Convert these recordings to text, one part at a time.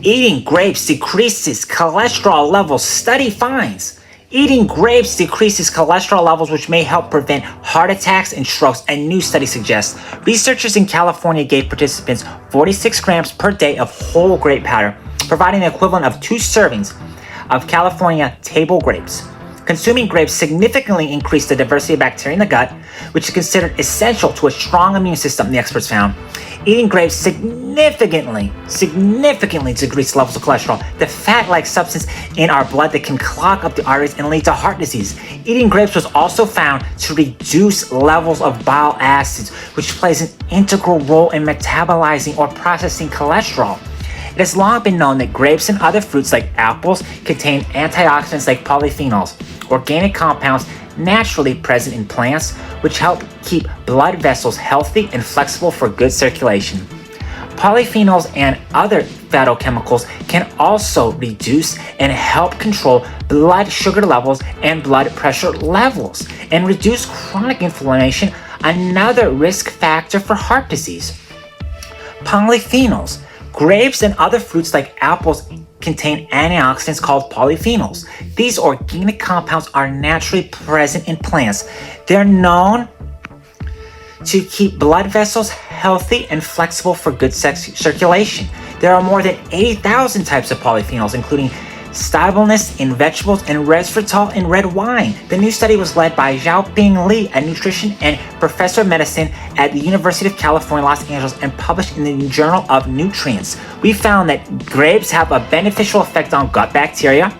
Eating grapes decreases cholesterol levels, study finds. Eating grapes decreases cholesterol levels, which may help prevent heart attacks and strokes, a new study suggests. Researchers in California gave participants 46 grams per day of whole grape powder, providing the equivalent of 2 servings of California table grapes. Consuming grapes significantly increased the diversity of bacteria in the gut, which is considered essential to a strong immune system, the experts found. Eating grapes significantly decreased levels of cholesterol, the fat-like substance in our blood that can clog up the arteries and lead to heart disease. Eating grapes was also found to reduce levels of bile acids, which plays an integral role in metabolizing or processing cholesterol. It has long been known that grapes and other fruits like apples contain antioxidants like polyphenols, organic compounds naturally present in plants, which help keep blood vessels healthy and flexible for good circulation. Polyphenols and other phytochemicals can also reduce and help control blood sugar levels and blood pressure levels, and reduce chronic inflammation, another risk factor for heart disease. Polyphenols. Grapes and other fruits like apples contain antioxidants called polyphenols. These organic compounds are naturally present in plants. They're known to keep blood vessels healthy and flexible for good circulation. There are more than 80,000 types of polyphenols, including stibulins in vegetables and resveratrol in red wine. The new study was led by Xiaoping Li, a nutrition and professor of medicine at the University of California, Los Angeles, and published in the Journal of Nutrients. We found that grapes have a beneficial effect on gut bacteria,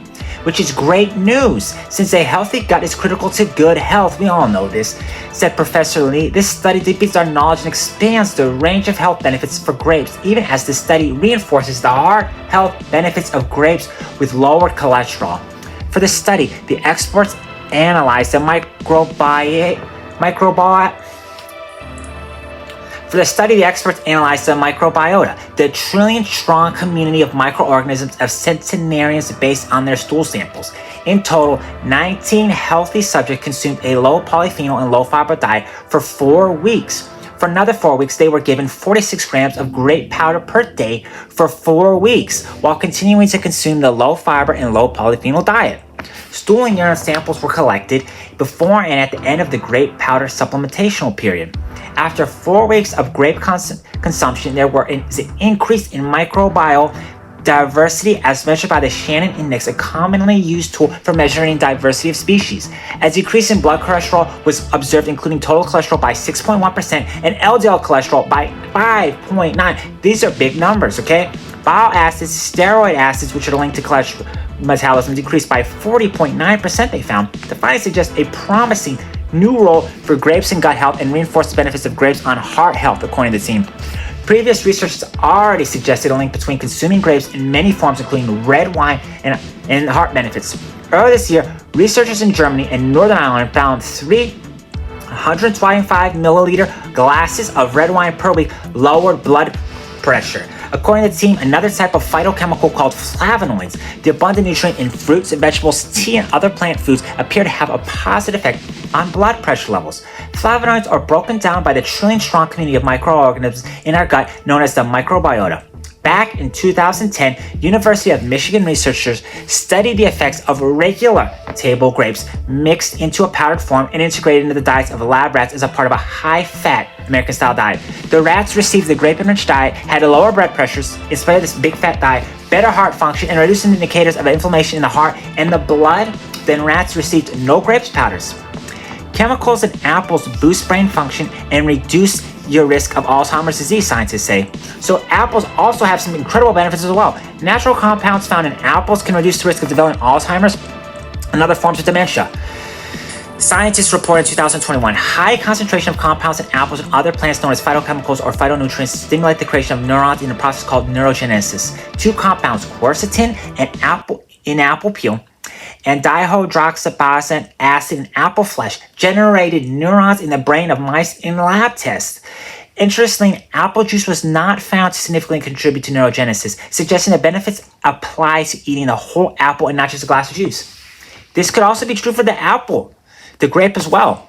which is great news since a healthy gut is critical to good health. We all know this, said Professor Lee. This study deepens our knowledge and expands the range of health benefits for grapes, even as the study reinforces the heart health benefits of grapes with lower cholesterol. For the study, the experts analyzed the microbiota, the trillion-strong community of microorganisms of centenarians based on their stool samples. In total, 19 healthy subjects consumed a low polyphenol and low fiber diet for 4 weeks. For another 4 weeks, they were given 46 grams of grape powder per day for 4 weeks, while continuing to consume the low fiber and low polyphenol diet. Stool and urine samples were collected before and at the end of the grape powder supplementational period. After 4 weeks of grape consumption, there was an increase in microbial diversity as measured by the Shannon Index, a commonly used tool for measuring diversity of species. A decrease in blood cholesterol was observed, including total cholesterol by 6.1% and LDL cholesterol by 5.9%. These are big numbers, okay? Bile acids, steroid acids, which are linked to cholesterol metabolism, decreased by 40.9%, they found. The findings suggest a promising new role for grapes in gut health and reinforce the benefits of grapes on heart health, according to the team. Previous research has already suggested a link between consuming grapes in many forms, including red wine and heart benefits. Earlier this year, researchers in Germany and Northern Ireland found 125 milliliter glasses of red wine per week lowered blood pressure. According to the team, another type of phytochemical called flavonoids, the abundant nutrient in fruits and vegetables, tea, and other plant foods, appear to have a positive effect on blood pressure levels. Flavonoids are broken down by the trillion-strong community of microorganisms in our gut known as the microbiota. Back in 2010, University of Michigan researchers studied the effects of regular table grapes mixed into a powdered form and integrated into the diets of lab rats as a part of a high-fat American-style diet. The rats received the grape-enriched diet, had lower blood pressures in spite of this big-fat diet, better heart function, and reduced indicators of inflammation in the heart and the blood than rats received no grapes powders. Chemicals in apples boost brain function and reduce your risk of Alzheimer's disease, scientists say. So apples also have some incredible benefits as well. Natural compounds found in apples can reduce the risk of developing Alzheimer's and other forms of dementia. Scientists reported in 2021, high concentration of compounds in apples and other plants known as phytochemicals or phytonutrients stimulate the creation of neurons in a process called neurogenesis. 2 compounds, quercetin in apple peel and dihydroxybenzonic acid in apple flesh, generated neurons in the brain of mice in lab tests. Interestingly, apple juice was not found to significantly contribute to neurogenesis, suggesting that benefits apply to eating the whole apple and not just a glass of juice. This could also be true for the grape as well.